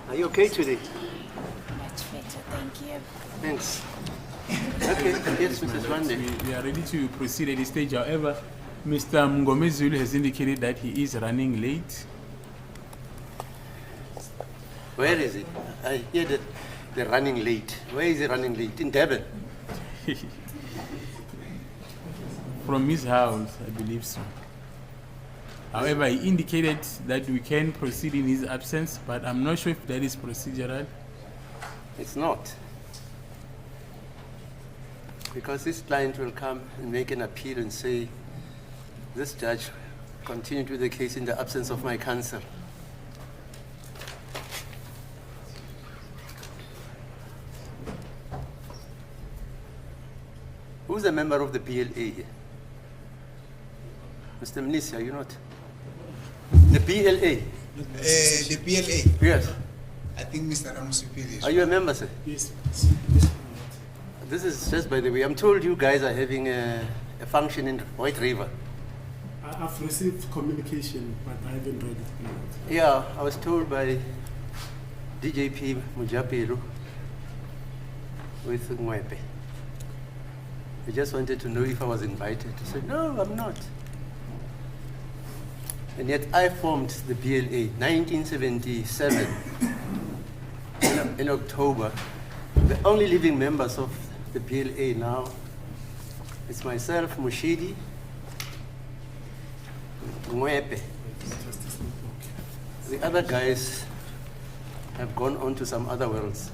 Are you okay today? Much better, thank you. Thanks. Okay, yes, Mrs. Wande. We are ready to proceed at this stage. However, Mr. Mngomezulu has indicated that he is running late. Where is it? I hear that they're running late. Where is he running late? In Durban? From his house, I believe so. However, he indicated that we can proceed in his absence, but I'm not sure if that is procedural. It's not. Because this client will come and make an appeal and say, this judge continued with the case in the absence of my counsel. Who's a member of the PLA? Mr. Mnisi, are you not? The PLA? The PLA? Yes. I think Mr. Ramusipili is. Are you a member, sir? Yes. This is just by the way. I'm told you guys are having a function in White River. I've received communication, but I haven't read it. Yeah, I was told by DJP Mujapelu with Ngwepe. I just wanted to know if I was invited. I said, no, I'm not. And yet I formed the PLA 1977 in October. The only living members of the PLA now is myself, Mushidi, Ngwepe. The other guys have gone on to some other worlds.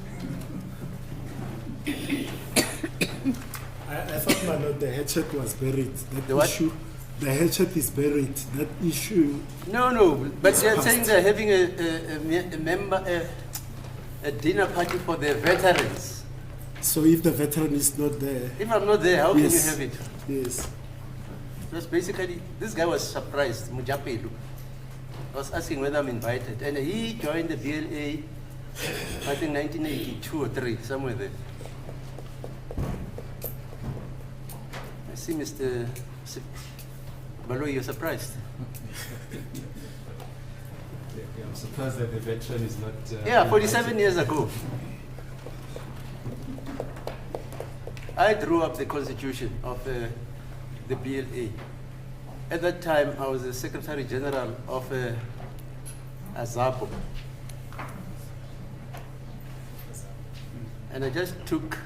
I thought, my lord, the hatchet was buried. That The what? issue, the hatchet is buried. That issue. No, but they're past. saying they're having a dinner party for the veterans. So if the veteran is not there, If I'm not there, how Yes. can you have it? yes. Because basically, this guy was surprised, Mujapelu. I was asking whether I'm invited. And he joined the BLA, I think 1982 or 3, somewhere there. I see Mr. Balo, you're surprised. I'm surprised that the veteran is not. Yeah, 47 years ago. I drew up the constitution of the BLA. At that time, I was the Secretary General of AZAPO. And I just took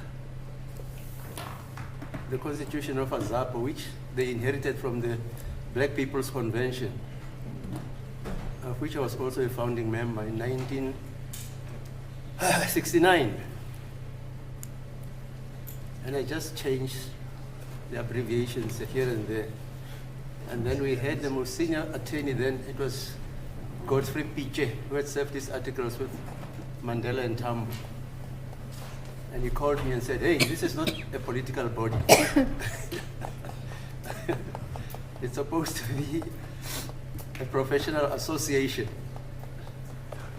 the constitution of AZAPO, which they inherited from the Black People's Convention, of which I was also a founding member in 1969. And I just changed the abbreviations here and there. And then we had the most senior attorney then, it was Godfrey Piche, who had served his articles with Mandela and Tambo. And he called me and said, hey, this is not a political body. It's supposed to be a professional association.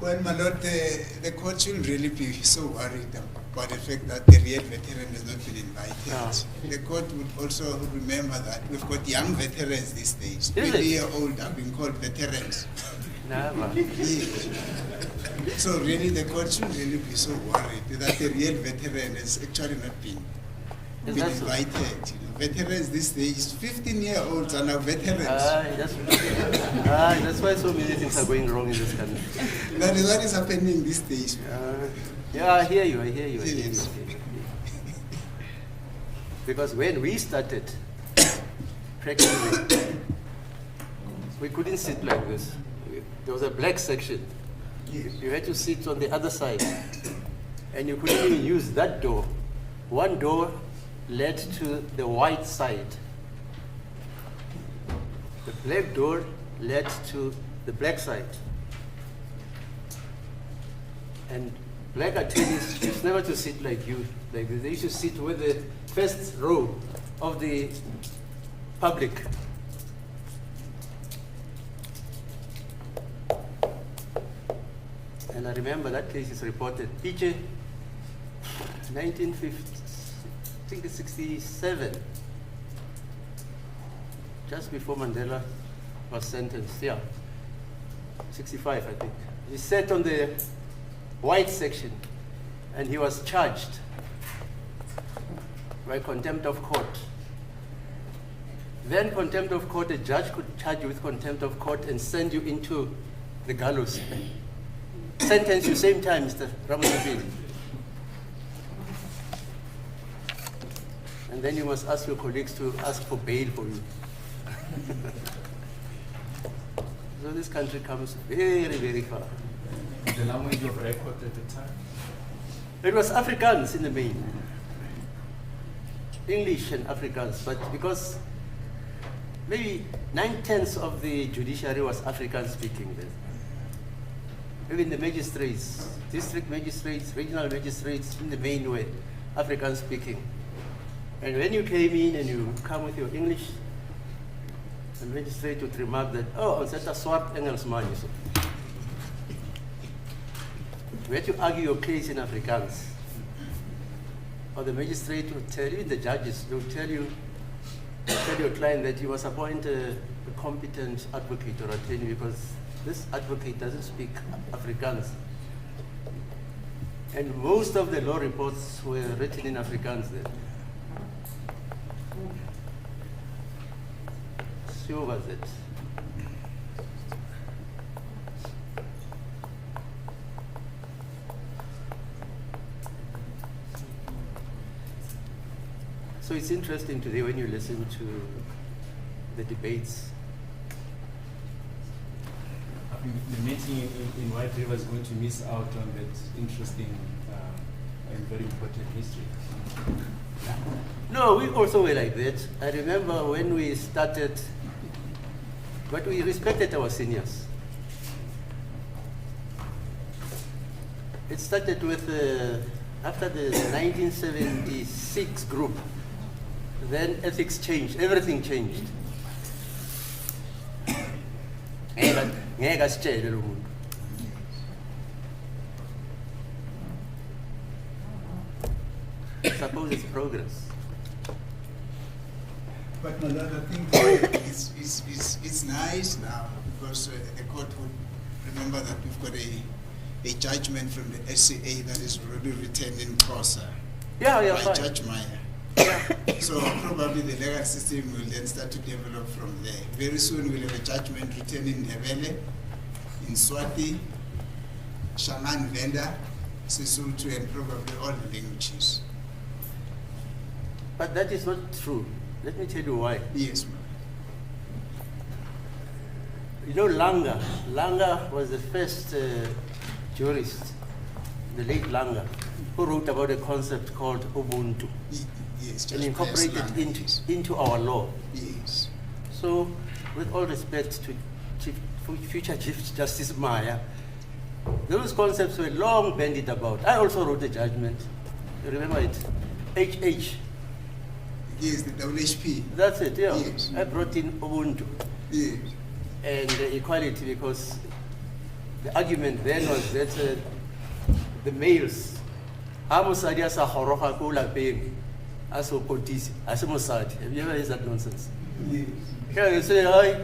Well, my lord, the court should really be so worried about the fact that the real veteran has not been invited. No. The court would also remember that we've got young veterans these days. Is it? 20-year-old have been called veterans. Never. So really, the court should really be so worried that the real veteran has actually not been Is that so? invited. You know, veterans these days, 15-year-olds are now veterans. That's why so many things are going wrong in this country. That is what is happening these days. Yeah, I hear you. Yes. Because when we started practicing, we couldn't sit like this. There was a black section. You had to sit on the other side. And you couldn't even use that door. One door led to the white side. The black door led to the black side. And black attorneys used never to sit like you. Like they used to sit with the first row of the public. And I remember that case is reported. PJ, 1950, I think it's 67, just before Mandela was sentenced, yeah, 65 I think. He sat on the white section, and he was charged by contempt of court. Then contempt of court, a judge could charge you with contempt of court and send you into the gallows. Sentence you same time, Mr. Ramasabili. And then you must ask your colleagues to ask for bail for you. So this country comes very, very far. The language of record at the time? It was Afrikaans in the main. English and Afrikaans, but because maybe 9/10 of the judiciary was Afrikaans speaking then. Even the magistrates, district magistrates, regional magistrates in the main were Afrikaans speaking. And when you came in and you come with your English, the magistrate would remark that, oh, ons het 'n swart Engelsman hierso. You had to argue your case in Afrikaans. Or the magistrate would tell you, the judges, they would tell your client that you must appoint a competent advocate or attorney because this advocate doesn't speak Afrikaans. And most of the law reports were written in Afrikaans then. So was it. So it's interesting today when you listen to the debates. I think the meeting in White River is going to miss out on that interesting and very important history. No, we also were like that. I remember when we started, but we respected our seniors. It started with, after the 1976 group, then ethics changed, everything changed. Suppose it's progress. But my lord, I think it's nice now because the court would remember that we've got a judgment from the SCA that is already written in Xhosa Yeah, by fine. Judge Meyer. So probably the legal system will then start to develop from there. Very soon we'll have a judgment written in Ndebele, in Swati, Shaman Venda, Sesotho, and probably all the languages. But that is not true. Let me tell you why. Yes, ma'am. You know Langa was the first jurist, the late Langa, who wrote about a concept called Ubuntu Yes, and Judge incorporated Meyer's it languages. into our law. Yes. So, with all respect to future Chief Justice Maya, those concepts were long bandied about. I also wrote a judgment. You remember it? HH. Yes, the WHP. That's it, yeah. Yes. I brought in Ubuntu Yes. and equality because the argument then was that the males, Amusadi as a horoka kula paying, as a kotisi, as a Mosadi. Have you ever heard that nonsense? Yes. Here you say, hi.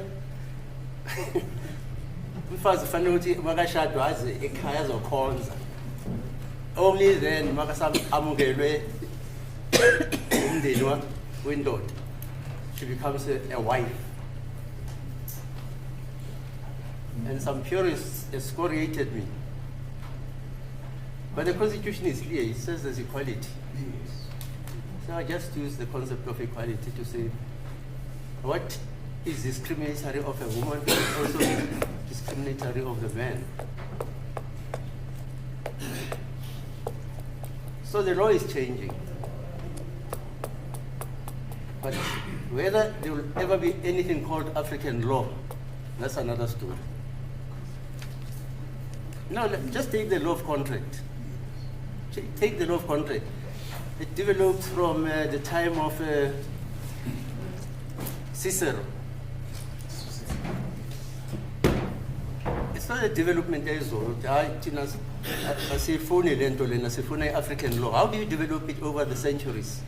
Mfazi fanele ukuthi makashadwa aze ekhaya azokhonza. Only then makasam amukelwe umndeni wendoda, she becomes a wife. And some purists excoriated me. But the Constitution is clear, it says there's equality. Yes. So I just use the concept of equality to say what is discriminatory of a woman is also discriminatory of the man. So the law is changing. But whether there will ever be anything called African law, that's another story. No, just take the law of contract. Take the law of contract. It developed from the time of Cicero. It's not a development as well. I say African law. How do you develop it over the centuries?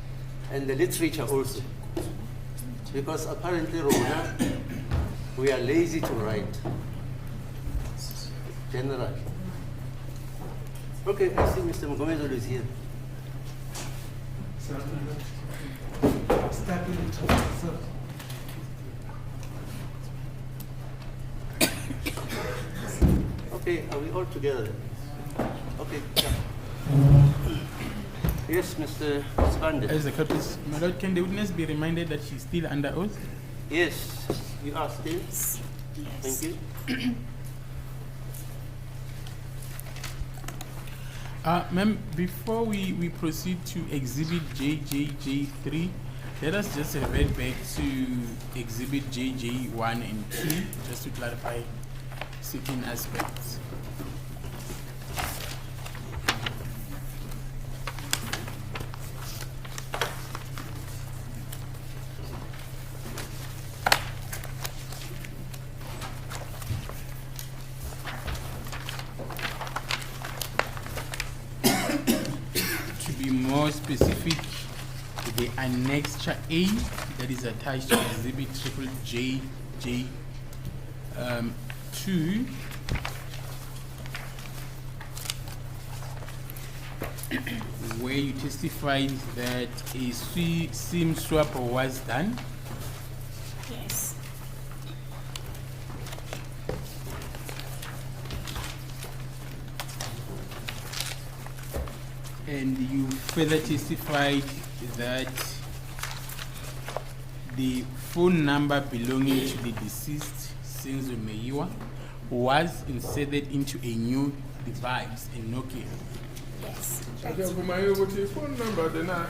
And the literature also. Because apparently, Rona, we are lazy to write, generally. Okay, I see Mr. Mngomezulu is here. Okay, are we all together? Okay. Yeah. Yes, Mr. Spander. As the court, please. My lord, can the witness be reminded that she's still under oath? Yes, you are still. Yes. Thank you. Ma'am, before we proceed to exhibit JJJ3, let us just revert back to exhibit JJ1 and 2, just to clarify certain aspects. To be more specific, the annexure A that is attached to exhibit JJ2, where you testified that a SIM swap was done. Yes. And you further testified that the phone number belonging to the deceased, Senzo Meiwa, was inserted into a new device, a Nokia. Yes. Ngiyavuma ukuthi phone number lena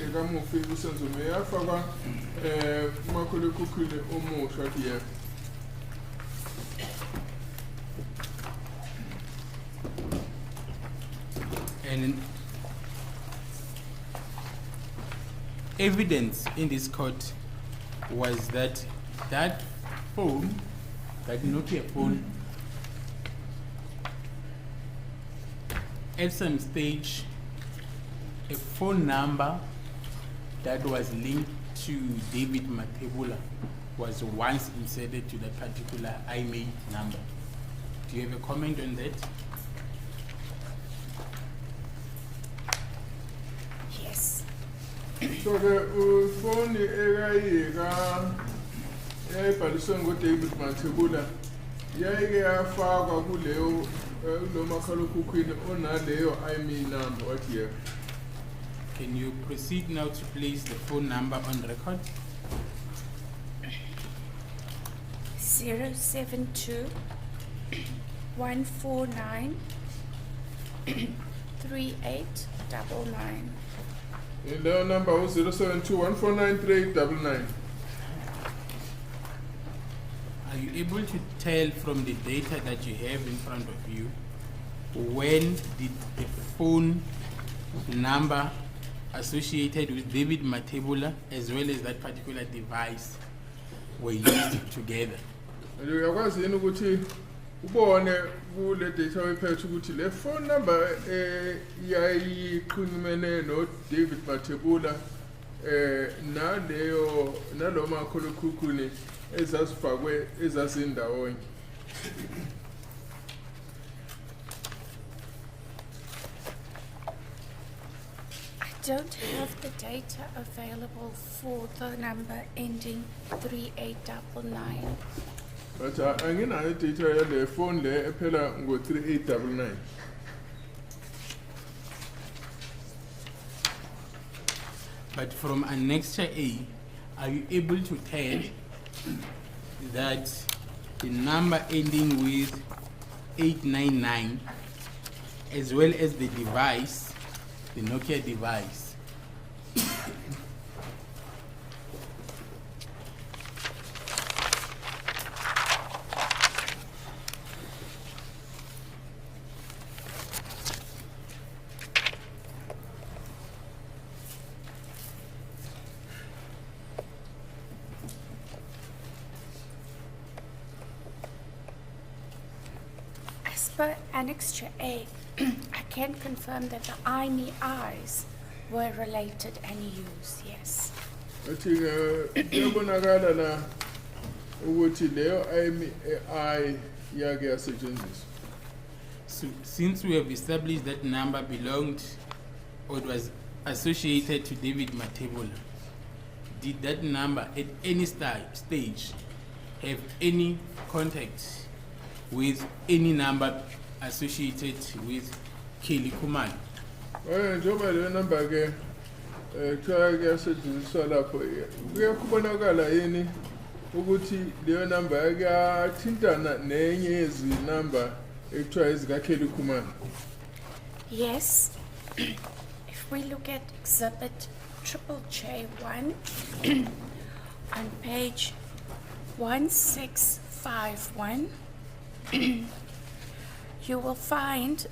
ekamufi uSenzo yafakwa kumakhalekhukhwini omusha yebo. And evidence in this court was that that phone, that Nokia phone, at some stage, a phone number that was linked to David Matebula was once inserted to that particular IMEI number. Do you have a comment on that? Yes. So the phone ekayika ebhaliswe ngoDavid Matebula yayike yafakwa kuleyo lo makhalekhukhwini onaleyo IMEI number wathi yebo. Can you proceed now to place the phone number on record? 072 149 3899. Leyo number u0721493899. Are you able to tell from the data that you have in front of you when did the phone number associated with David Matebula as well as that particular device were used together? Uyakwazi yini ukuthi ubone kule data oyiphethe ukuthi le phone number yayiqhumene no David Matebula nalo makhalekhukhwini ezasifakwe ezasindawonye. I don't have the data available for the number ending 3899. But anginayo data yale phone le ephela ngo3899. But from annexure A, are you able to tell that the number ending with 899 as well as the device, the Nokia device, As per Annexure A, I can confirm that the IMEIs were related and used, yes. Athi kuyabonakala la ukuthi leyo IMEI yake yasetshenziswa. since we have established that number belonged or it was associated to David Matebula, did that number at any stage have any contact with any number associated with Kelly Kumalo? Njengoba le number ke kuthiwa kuyasetshenziswa lapho kuyakubonakala yini ukuthi leyo number kuyathintana nenye yezinamba ekuthiwa ezikaKelly Kumalo? Yes. If we look at exhibit J1 on page 1651, you will find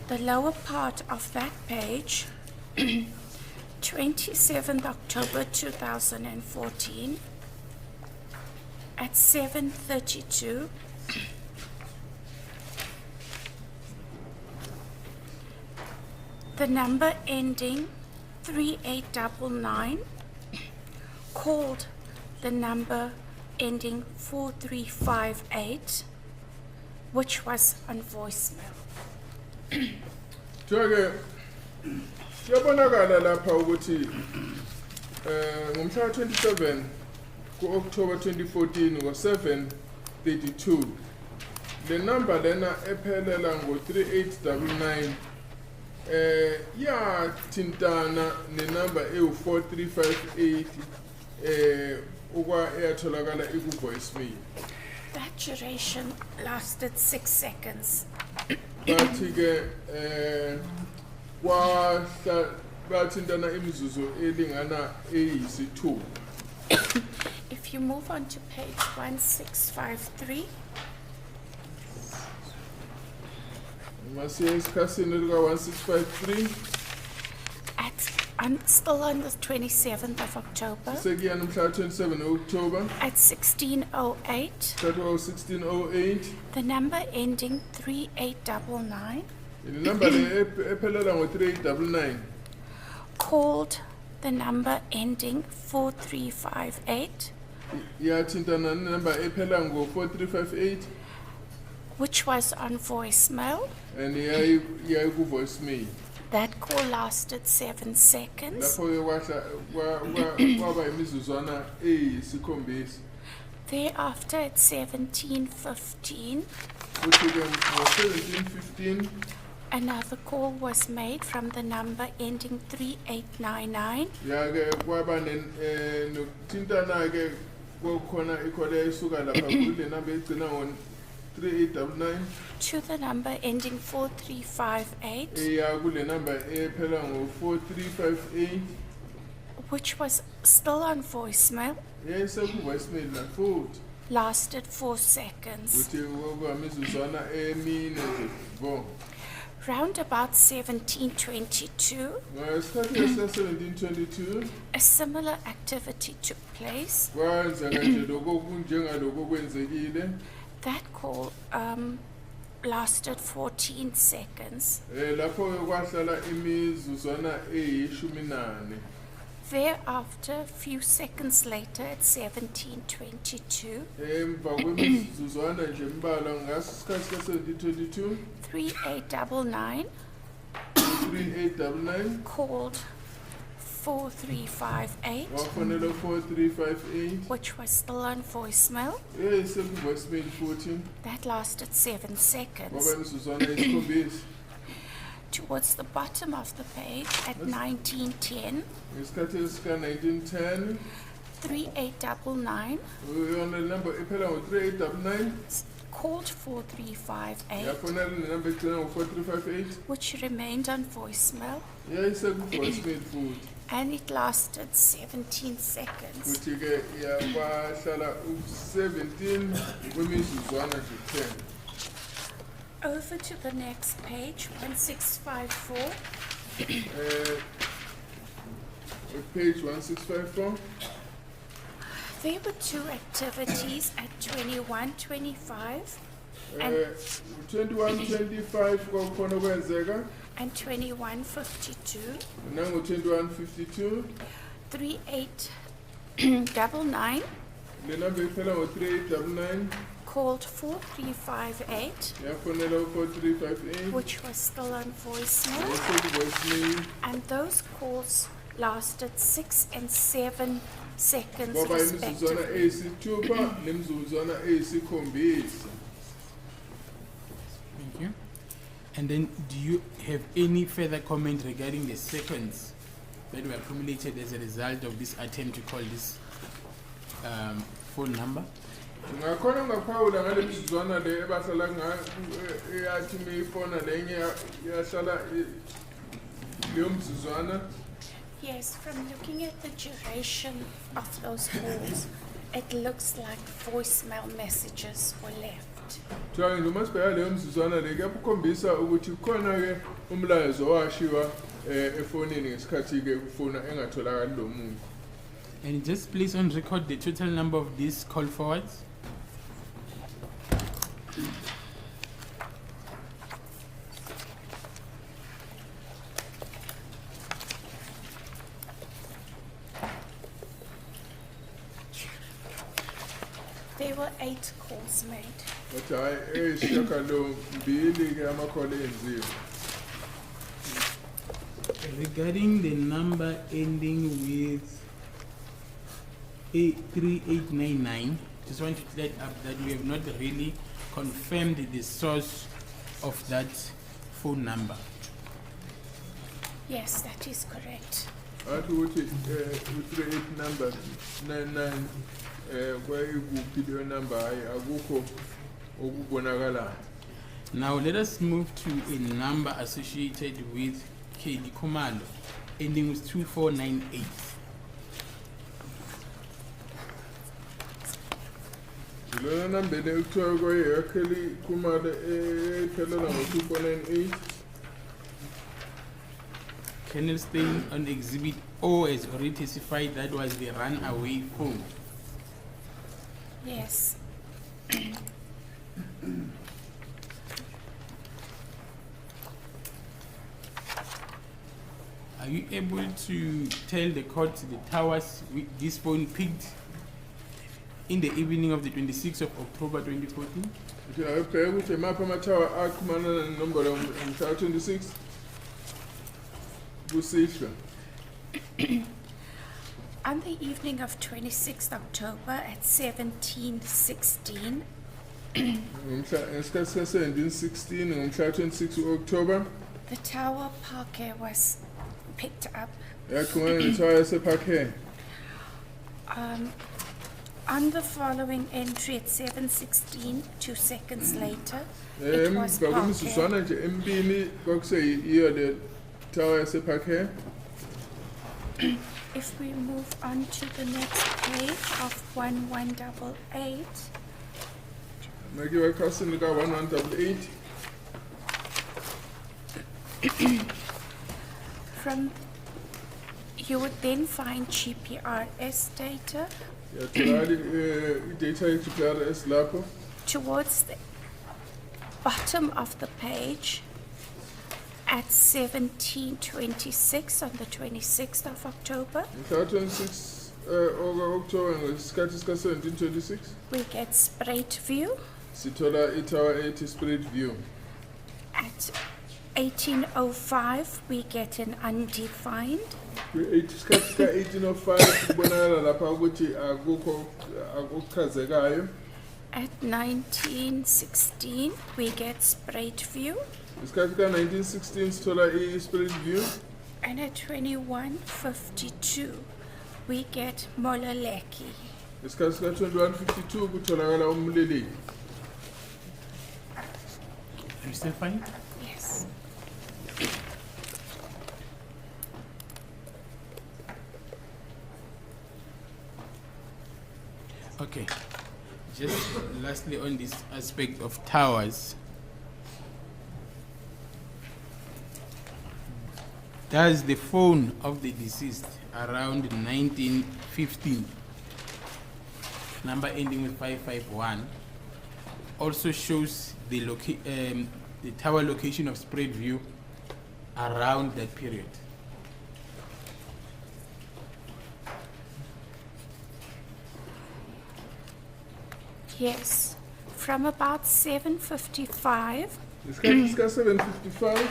the lower part of that page, 27th October 2014 at 7:32. The number ending 3899 called the number ending 4358, which was on voicemail. Kuthiwa-ke kuyabonakala lapha ukuthi ngomhla 27 ku-October 2014 ngo-7:32 le number lena ephelela ngo-3899 yathintana nenumber ewu-4358 eyatholakala iku-voicemail. That duration lasted 6 seconds. Bathi-ke bathintana imizuzu elingana eyisithupha. If you move on to page 1653, Masiye esikhasini lika-1653 still on the 27th of October sekuya nomhla 27 October at 1608, thatha 1608 the number ending 3899 inumber le ephelela ngo-3899 called the number ending 4358, yathintana nenumber ephela ngo-4358 which was on voicemail. and yayiku-voicemail. That call lasted 7 seconds. Lapho-ke kwaba imizuzwana eyisikhombisa. Thereafter, at 17:15, Futhi-ke ngo-1715 another call was made from the number ending 3899 yake kwaba nokuthintana-ke kwakukhona ikhole esuka lapha kule number egcina ngo-3899 to the number ending 4358, eya kule number ephela ngo-4358 which was still on voicemail, yayiseku-voicemail na futhi lasted 4 seconds. ukuthi kwamizuzwana emine nje vo. Round about 1722, Ngesikhathi esika-1722 a similar activity took place. kwenzeka nje lokho kunjengalokho kwenzekile. That call lasted 14 seconds. Lapho-ke kwahlala imizuzwana eyishumi nane. Thereafter, a few seconds later, at 1722, Emva kwemizuzwana nje embalwa ngaso isikhathi sika-1722 3899 3899 called 4358, wafonela 4358 which was still on voicemail. eyiseku-voicemail futhi That lasted 7 kwaba seconds. imizuzwana eyisikhombisa. Towards the bottom of the page, at 1910, Ngesikhathi esika-1910 3899 yona le number ephela ngo-3899 called 4358, yafonela nenumber egcina ngo-4358 which remained on voicemail, yayiseku-voicemail futhi and it lasted 17 seconds. futhi-ke yakwahlala u-17 kwemizuzwana nje 10. Over to the next page, 1654. Page 1654 There were two activities at 2125 and 2125 kwakukhona kwenzeka and 2152, nango-2152 3899 le number iphela ngo-3899 called 4358, yafonela u-4358 which was still on voicemail, voicemail and those calls lasted 6 and 7 seconds kwaba imizuzwana respectively. eyisithupha nemizuzwana eyisikhombisa. Thank you. And then, do you have any further comment regarding the seconds that were accumulated as a result of this attempt to call this phone number? Ngakhona ngaphawula ngale mizuzwana le ebahlala eyathi meyifona lenye yahlala leyo mizuzwana. Yes, from looking at the duration of those calls, it looks like voicemail messages were left. Kuthiwa noma sibheka leyo mizuzwana le kuyakukhombisa ukuthi kukhona-ke umlayezo owashiwa efonini ngesikhathi-ke ufona engatholakali lo muntu. And just please on record the total number of these call forwards. There were 8 calls made. But hayi eyisishiyagalombili-ke amakholo enziwe. Regarding the number ending with 3899, just want to clear up that we have not really confirmed the source of that phone number. Yes, that is correct. Athi ukuthi u-38 number 99 kwayikuphi leyo number hayi akukho okubonakalayo. Now let us move to a number associated with KD Kumalo, ending with 2498. Lona number le kuthiwa kwayakheli kumali ephelela ngo-2498. Colonel Stein on Exhibit O has already testified that was the runaway phone. Yes. Are you able to tell the court the towers this phone picked in the evening of the 26th of October 2014? Ukuthi ayibheke ukuthi emaphi amathawa axhumana nenombolo mhla 26 kusihlwa. On the evening of 26th October at 17:16, Ngesikhathi sika-17:16 ngomhla 26 u-October the tower parquet was picked up. yaxhumana nethawa yaseParquet. On the following entry at 7:16, 2 seconds later, it was Emva parquet. kwemizuzwana nje emibili kwakuseyiyo le tower yaseParquet. If we move on to the next page of 1188, Makiwa ekhasini lika-1188 you would then find GPRS data yatholakala i-data ye-GPRS lapho. towards the bottom of the page at 17:26 on the 26th of October. Mhla 26 October ngesikhathi sika-17:26 We get sprayed view sithola itower ethi Spirit View. at 18:05. We get an undefined. Isikhathi sika-18:05 kubonakala lapha ukuthi akukho akuchazekayo. At 19:16, we get sprayed view. Isikhathi ka-1916 sithola i-Spirit View. And at 21:52, we get Mololeki. Isikhathi sika-21:52 kutholakala umleleki. Are you still fine? Yes. Okay. Just lastly on this aspect of towers. Does the phone of the deceased around 1915, number ending with 551, also shows the tower location of spread view around that period? Yes. from about 7:55 Isikhathi sika 7:55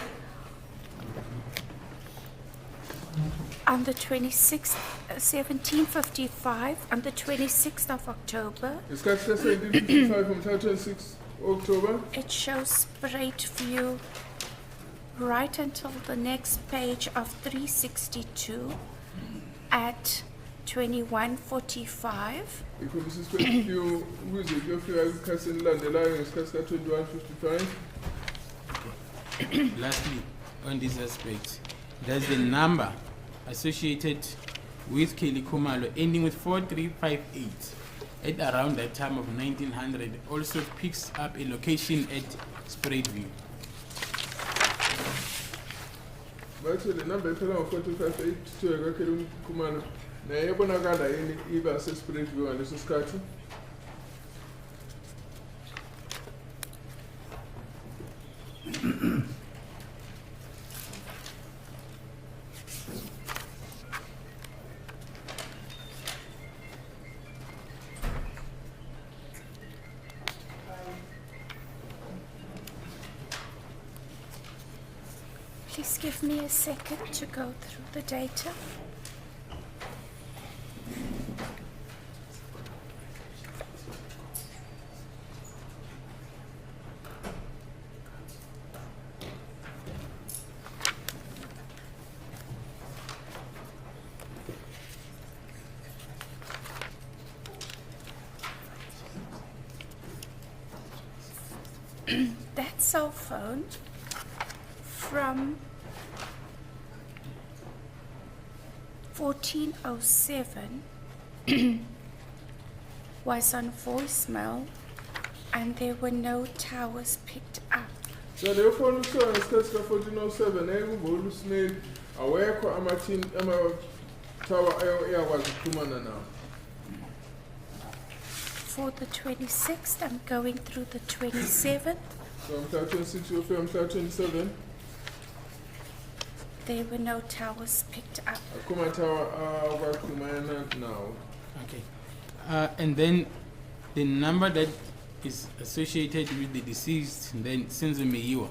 on the 26th, 17:55 on the 26th of October. isikhathi sika 17:55 ngomhla 26 October. It shows sprayed view right until the next page of 362 at 21:45. Ikhombisa ispread view ukuze kuyofika ikhasi elilandelayo ngesikhathi sika 21:55. Lastly, on this aspect, does the number associated with Kelly Khumalo ending with 4358 at around that time of 1900 also picks up a location at Spraidview? Bathi le number ephela ngo-4582 ekakhele uMkhumalo naye ebonakala yini iba sespreadview ngaleso sikhathi. Please give me a second to go through the data. That cell phone from 1407 was on voicemail and there were no towers picked up. So leyo phone ukusona ngesikhathi sika 1407 ekuvula uSnake awekho ama-tower ayakwazi ukuxhumana nawo. For the 26th, I'm going through the 27th. So mhla 26 uyofika mhla 27 There were no towers picked up. akho ma-tower akwaxhumana nawo. Okay. And then the number that is associated with the deceased, then Senzo Meyiwa,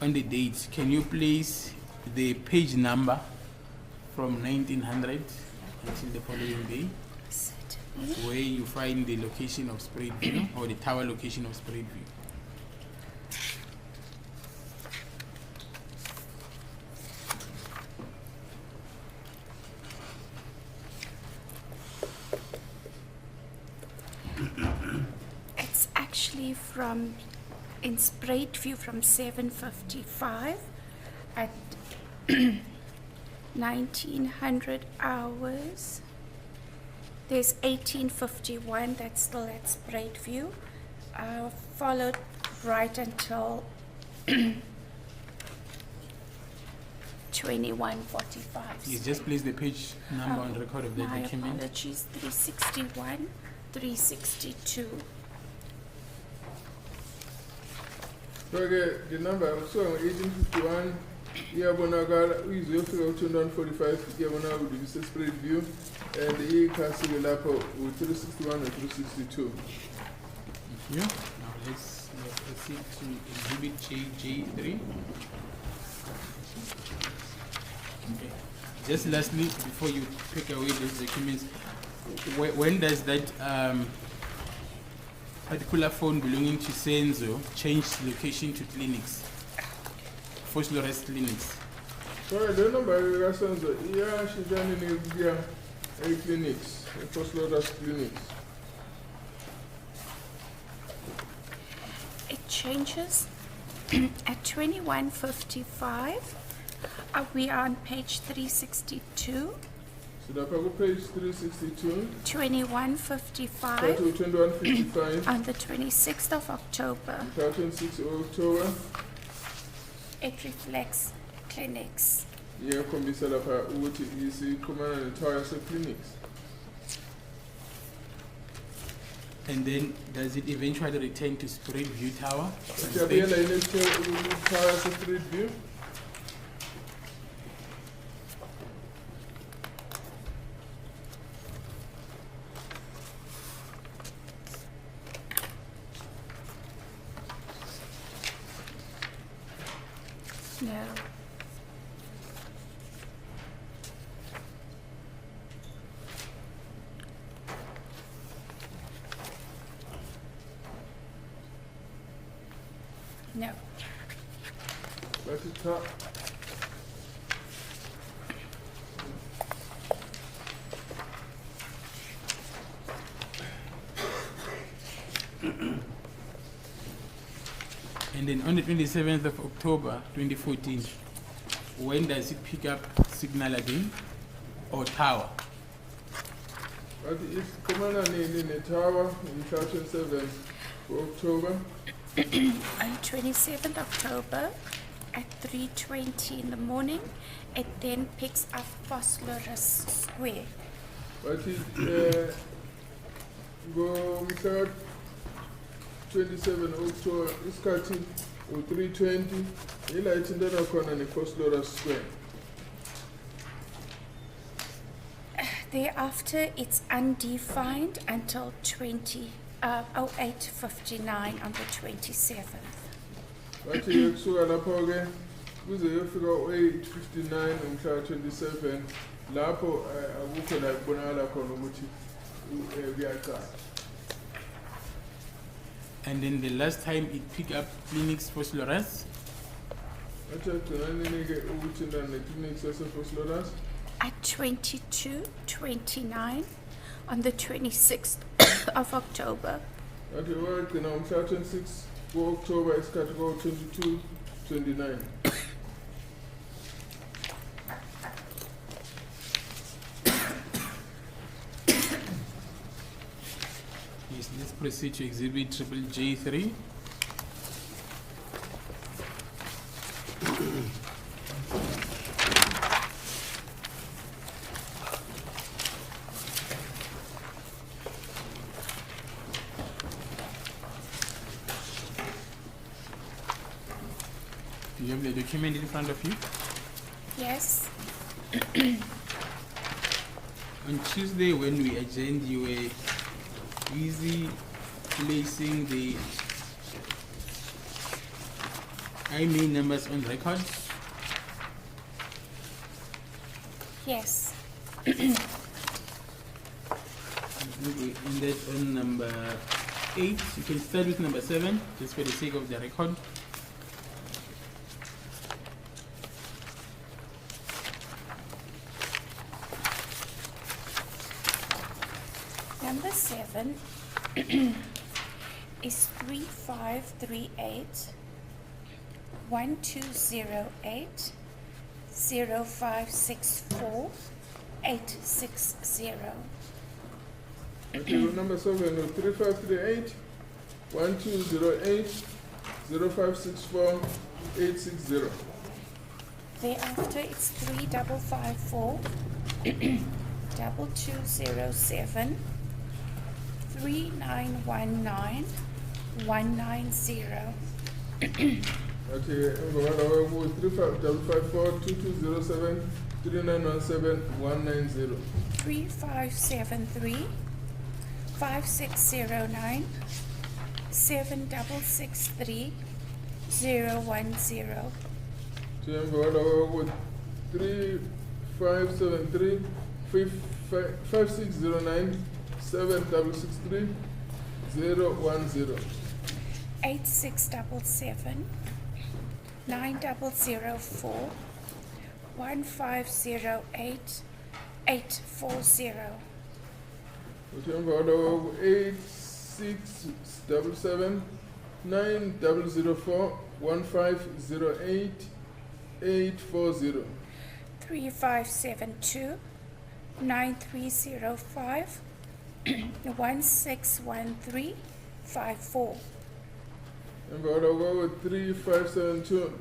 on the date, can you place the page number from 1900 until the following day, Certainly. where you find the location of Spraidview or the tower location of Spraidview? It's actually from in Spraidview from 7:55 at 1900 hours. There's 18:51 that's still at Spraidview, followed right until 21:45. Please just place the page number on record of that My document. apologies, 361, 362. So-ke the number kusuka ngo-1851 iyabonakala uyizwe uyofika ku-21:45 iyabonakala ukuthi ise-Spraidview and ikhasi-ke lapho u-361 no-362. Thank you. Now let's proceed to exhibit J3. Okay. Just lastly, before you pick away those documents, when does that particular phone belonging to Senzo change location to clinics, Phosphorus clinics? So le number kaSenzo iyashintshana nekuya e-clinics, e-Phosphorus clinics. It changes at 21:55. We are on page 362. So lapha ku-page 362 21:55 thathu u-21:55 on the 26th of October. mhla 26 October It reflects clinics. iyakhombisa lapha ukuthi isixhumana ne-tower yase-clinics. And then does it eventually return to Spraidview Tower? Iyabuyela yini ku-tower yase-Spraidview? No. No. That's the top. And then on the 27th of October 2014, when does it pick up signal again or tower? But it's Commander in the tower in 27th October. On 27th October at 3:20 in the morning, it then picks up Phosphorus Square. But it go without 27 October isikhathi u-3:20 ilight intena khona ne-Phosphorus Square. Thereafter, it's undefined until 08:59 on the 27th. Bathi kusuka lapho ke kuze yofika u-8:59 umhla 27 lapho akukho la kubonakala khona ukuthi kuyaqala. And then the last time it picked up Phoenix Phosphorus, Bathi agcinaneni ke ukuthintana ne-clinics yase-Phosphorus At 22:29 on the 26th of October. bathi wagcina umhla 26 ku-October isikhathi ko-22:29. yes, let's proceed to exhibit triple J3. Do you have the document in front of you? Yes. On Tuesday, when we adjourned, you were busy placing the IMEI numbers on record. Yes. I think we ended on number 8. You can start with number 7, just for the sake of the record. Number 7 is 3538 1208 0564 860. Okay, number 7 is 3538 1208 0564 860. Thereafter, it's 3554 2207 3919 190. Okay, emva 3554 2207 3917 190. 3573 5609 7663 010. Emva 3573 5609 7663 010. 8677 9004 1508 840. Emva 8677 9004 1508 840. 3572 9305 1613 54. Emva 3572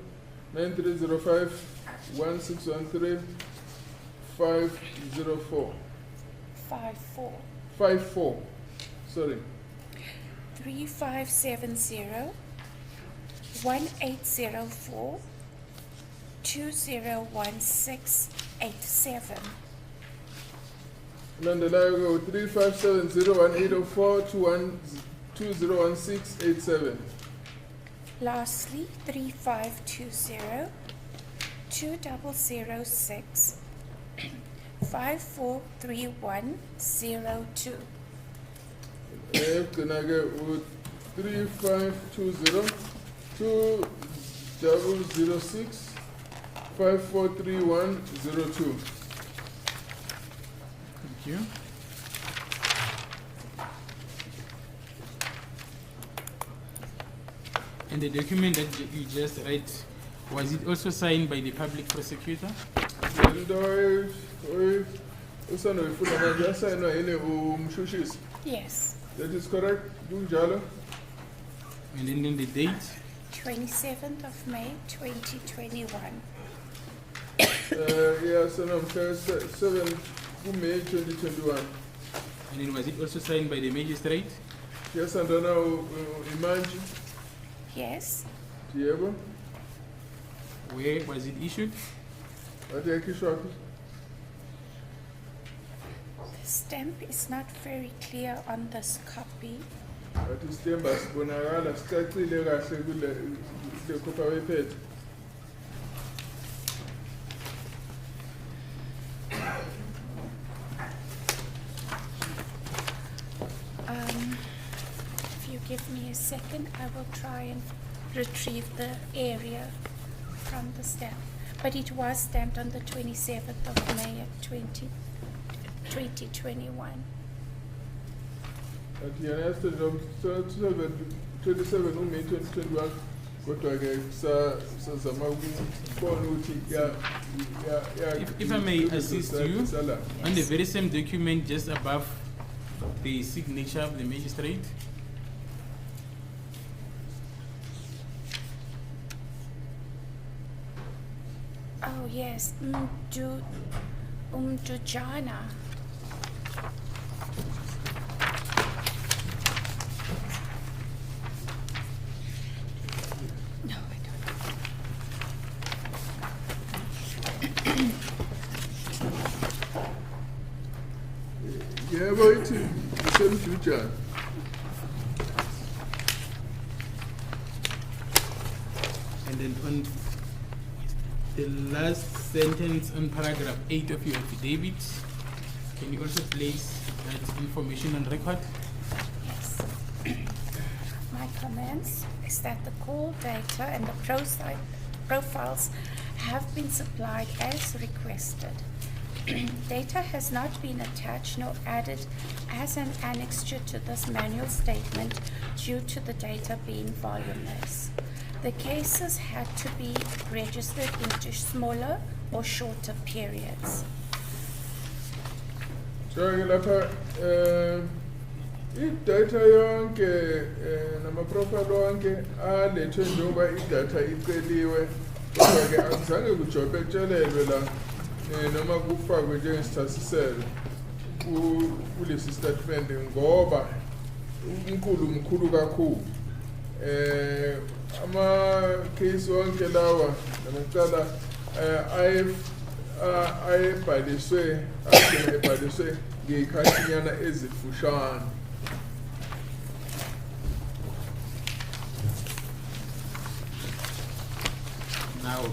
9305 1613 504. 54. 54. Sorry. 3570 1804 2016 87. Landelayo 3570 1804 2016 87. Lastly, 3520 2006 543102. Ekugcina-ke u-3520 2006 543102. Thank you. And the document that you just read, was it also signed by the public prosecutor? Into usanoyifuna manje yasayinwa yini umshushisi? Yes, That is correct, kunjalo? And then the date? 27th of May 2021. Yasanamhla 7 kuMay 2021. And then was it also signed by the magistrate? Yasandana imanje, Yes, yebo, Where was it issued? athi yakhishwa. the stamp is not very clear on this copy. Athi sitemba sibonakala sicacile kahle kule khopha wephethe. If you give me a second, I will try and retrieve the area from the stamp. But it was stamped on the 27th of May at 2021. Athi yana yasitshela 27 uMay 2021 kodwa-ke sazama ukubona ukuthi If I may assist you, on the very same document just above the signature of the magistrate, Oh yes, Umdujana. No, I don't. yebo ithi isemjujana. and then on the last sentence on paragraph 8 of your affidavit, can you also place that information on record? Yes. My comments is that the call data and the profiles have been supplied as requested. Data has not been attached nor added as an annexure to this manual statement due to the data being voluminous. The cases had to be registered into smaller or shorter periods. So-ke lapha i-data yonke nama-profile wonke alethwe njengoba i-data iceliwe, kodwa-ke akuzange kujobhe kutshelelwe la noma kufakwe njengesithasiselo kulesi statement ngoba mkhulu kakhulu. Ama-case wonke lawa namacala ayebhaliswe ngey'khathinyana ezifushane. Now,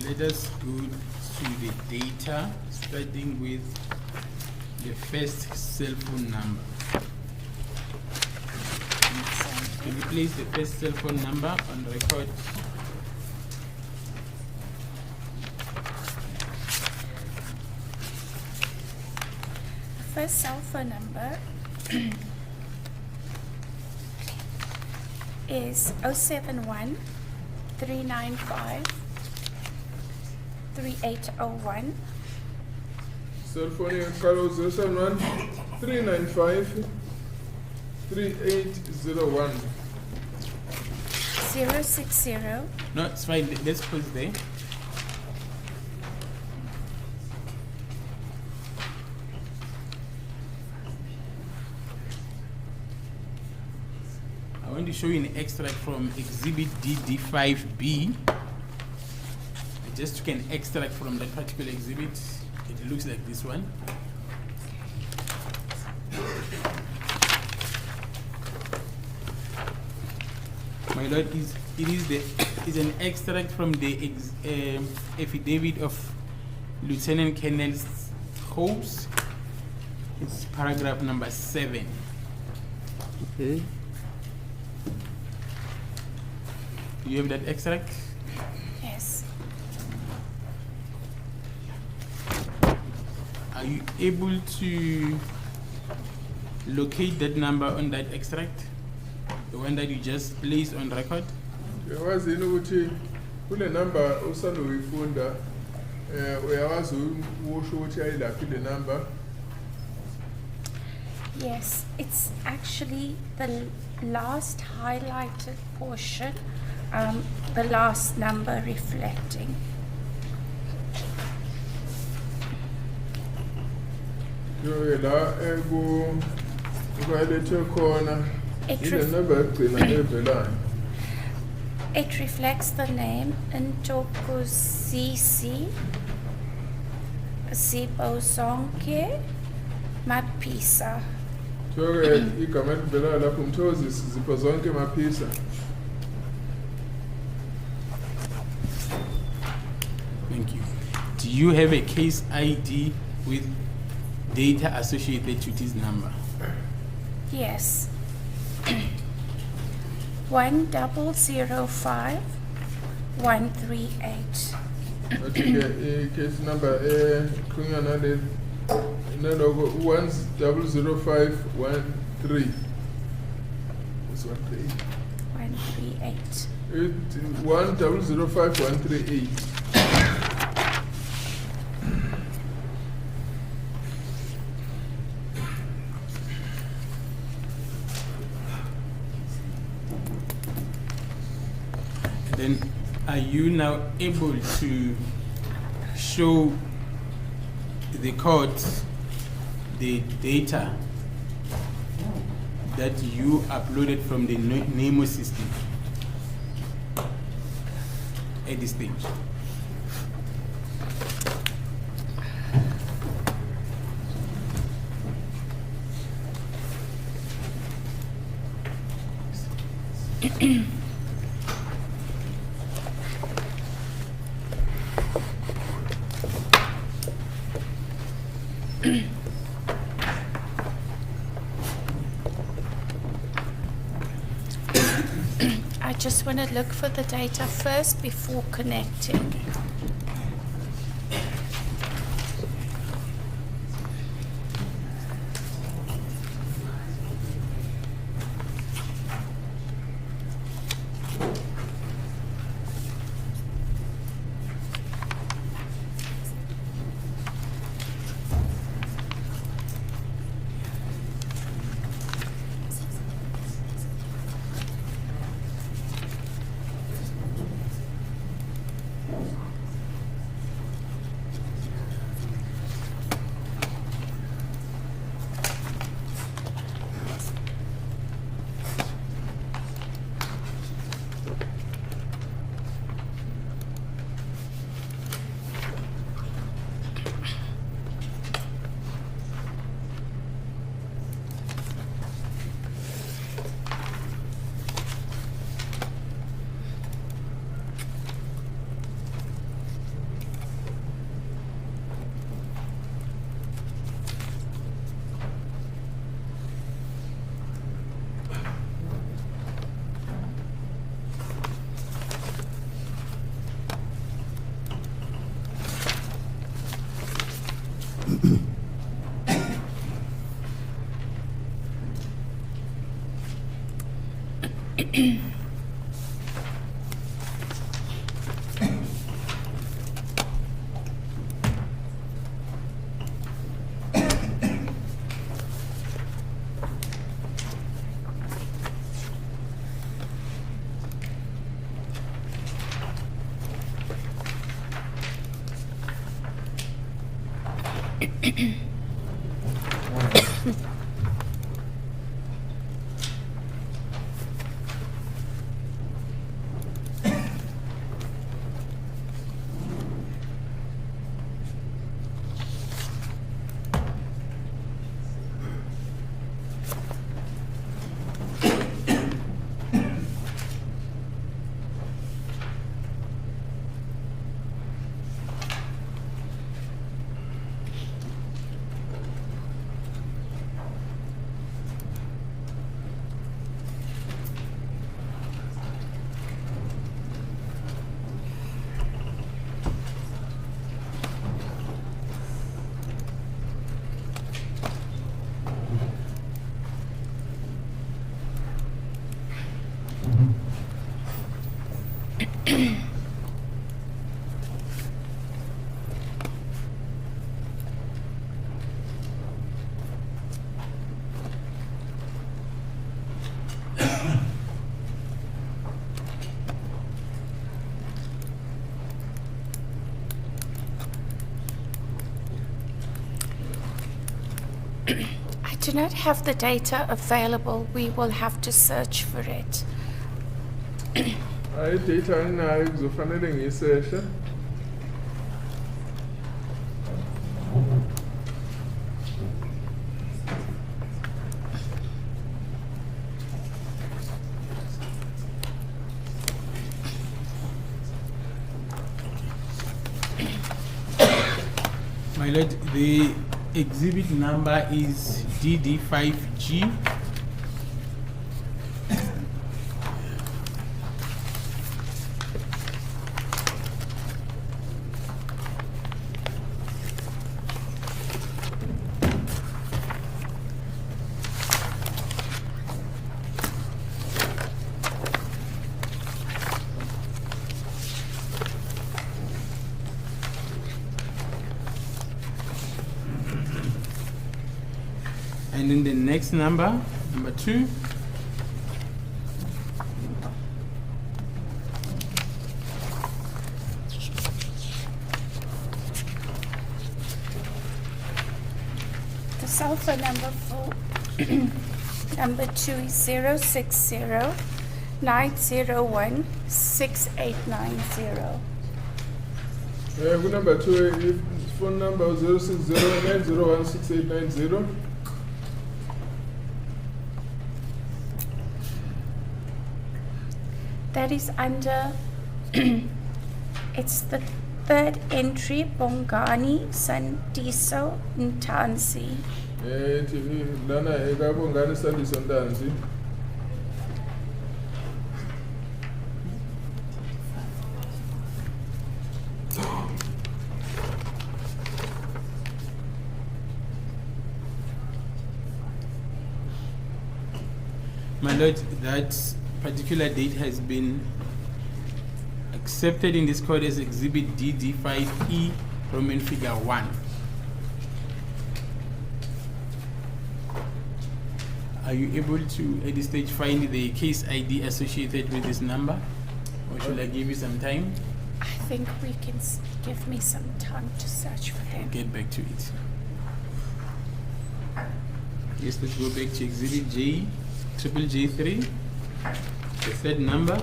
let us go to the data, starting with the first cell phone number. Can you place the first cell phone number on record? The first cell phone number is 071 395 3801. Cell phone yaqala 071 395 3801. 060 No, it's fine. Let's pause there. I want to show you an extract from Exhibit DD5B. I just took an extract from that particular exhibit. It looks like this one. My lord, is it is an extract from the affidavit of Lieutenant Colonel Hobbs. It's paragraph number 7. Okay. Do you have that extract? Yes. Are you able to locate that number on that extract? The one that you just placed on record? Uyawazini ukuthi kule number usanda uyifunda uyawazi ukusho ukuthi ayilaphi le number. Yes, it's actually the last highlighted portion, the last number reflecting. La kulethe khona It ile ref- number egcina evelana. It reflects the name Ntokozisi Sibozonke Mapisa. So igama elivela lapho Mthozisi Zipho Zonke Mapisa. Thank you. Do you have a case ID with data associated to this number? Yes. 1005 138. Athi case number khulunywa nale naloko 100513. It's 138. 138. 100513. Then are you now able to show the court the data that you uploaded from the NEMO system at this stage? I just want to look for the data first before connecting. I do not have the data available. We will have to search for it. Hayi data anginayo kuzofanele ngiyiseshe. My lord, the exhibit number is DD5G. And then the next number, number 2. The cell phone number for number 2 is 060-901-6890. Number 2, phone number 060-901-6890. That is under, it's the third entry, Bongani, Sandiso, Ntansi. Lana eka bongani Sandiso Ntansi. My lord, that particular date has been accepted in this code as exhibit DD5E, Roman figure 1. Are you able to, at this stage, find the case ID associated with this number? Or should I give you some time? I think we can give me some time to search for I'll them. get back to it. Yes, let's go back to exhibit J3, the third number.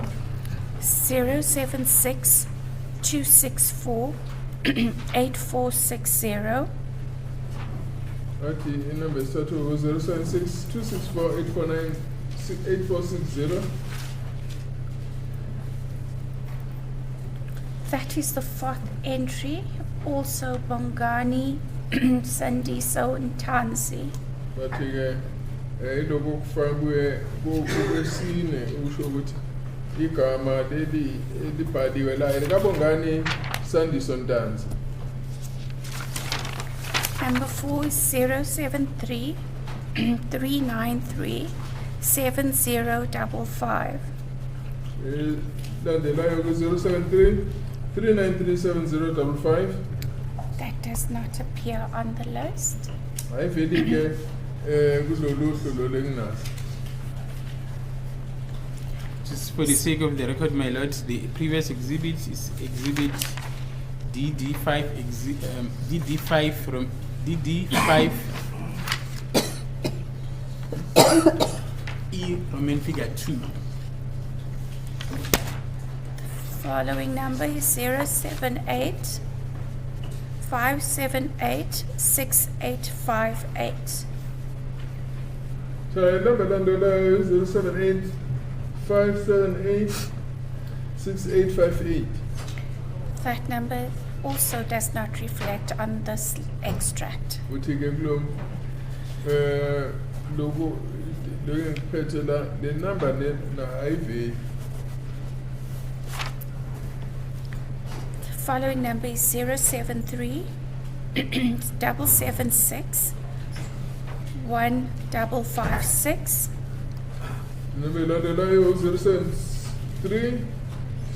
076-264-8460. Ati inamba esithathu 076-264-849-8460. That is the fourth entry, also Bongani, Sandiso, Ntansi. Bathi ke ilokhu kufakwe kwesine usho ukuthi igama leli elibhaliwe la likabongani Sandiso Ntansi. Number 4 is 073-393-7055. Landelayo ku 073-393-7055. That does not appear on the list. Ayiveli ke kuloluhlu lolenginaso. Just for the sake of the record, my lord, the previous exhibit is exhibit DD5, DD5 from DD5 E, Roman figure 2. Following number is 078-578-6858. So number landelayo 078-578-6858. That number also does not reflect on this extract. Uthi ke kulo lokho ngiphethe la le number na ayiveli. The following number is 073-776-1556. Number landelayo 073-776-1556.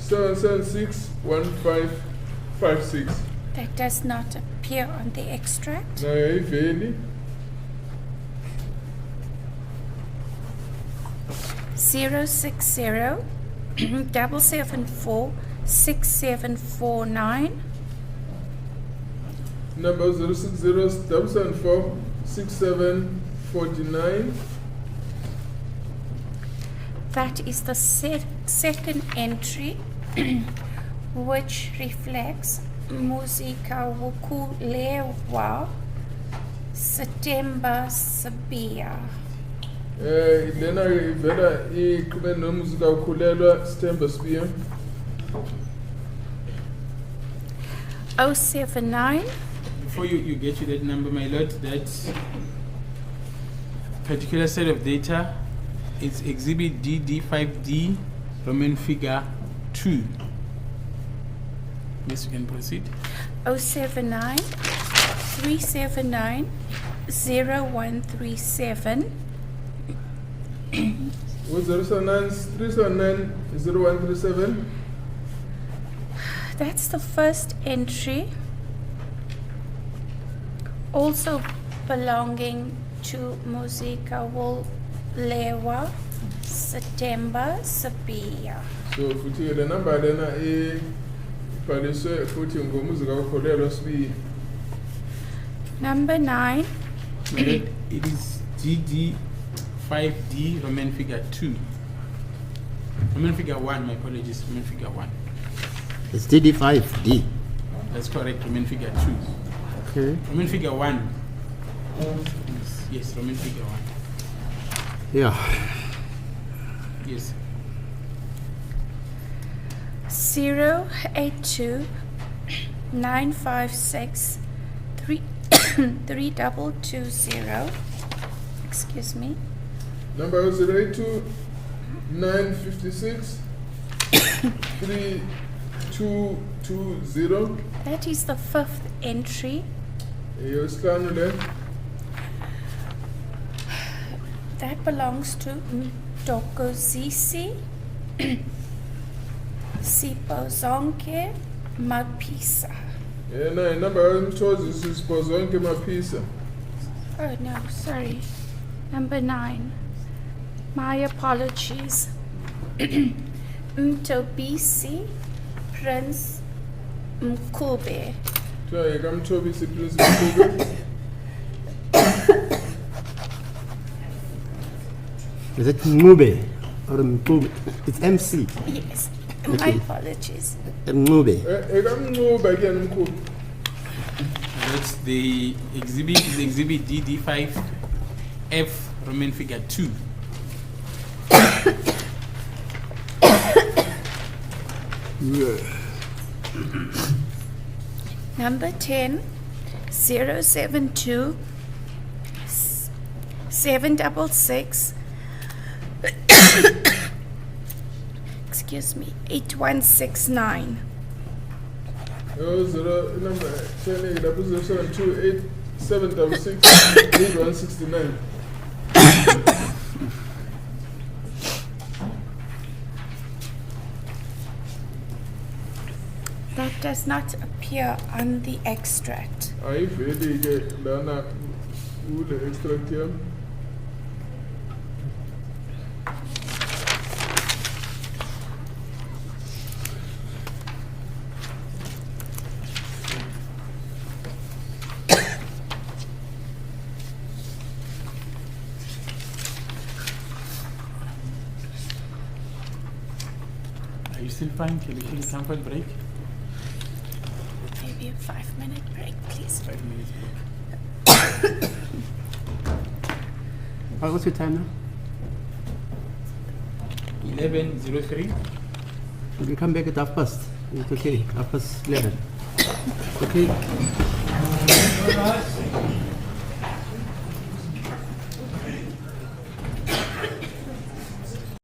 7761556. That does not appear on the extract. Nayo ayiveli. 060 774 6749. Number 060 774 6749. That is the second entry, which reflects Muzika Wukulewa September Sabia. Lena ivela iqhube nomuzika ukhulelwa September Spear. 079 Before you get to that number, my lord, that particular set of data is exhibit DD5D, Roman figure 2. Yes, you can proceed. 079 379 0137. With 379 That's the first entry, also belonging to Muzika Wulewa September Sabia. So futhi le number lena ibhaliswe futhi ngomuzika ukhulelwa Spear. Number 9, My lord, it is DD5D, Roman figure 2. Roman figure 1, my apologies, Roman figure 1. It's DD5D. That's correct, Roman figure 2. Okay. Roman figure 1. Yes, Roman figure 1. Yeah. Yes. 082 956 3220. Excuse me. Number 082 956 3220. That is the fifth entry. Yosihlanu le. That belongs to Mtokozisi Sipozonke Mapisa. Yena inamba yomthozi sisipho zonke maphisa. Oh no, sorry. Number 9. My apologies. Mtobisi Prince Mkube. Kuthiwa yekamthobisi Prince Mkube. Is it Mngube or Mngube? It's MC. Yes, my Okay. apologies. Mngube. Ekamncuba ke nomkhulu. That's the exhibit, is exhibit DD5F, Roman figure 2. Number 10, 072 766 excuse me, 8169. Zero number 10 lapho 072 8766 8169. That does not appear on the extract. Ayiveli ke lana ule extract yami. Are you still fine? Can we take a comfort break? Maybe a 5-minute break, please. 5 minutes break. What's your time now? 11:03. You can come back at 1:30. It's okay. 11:30. Okay.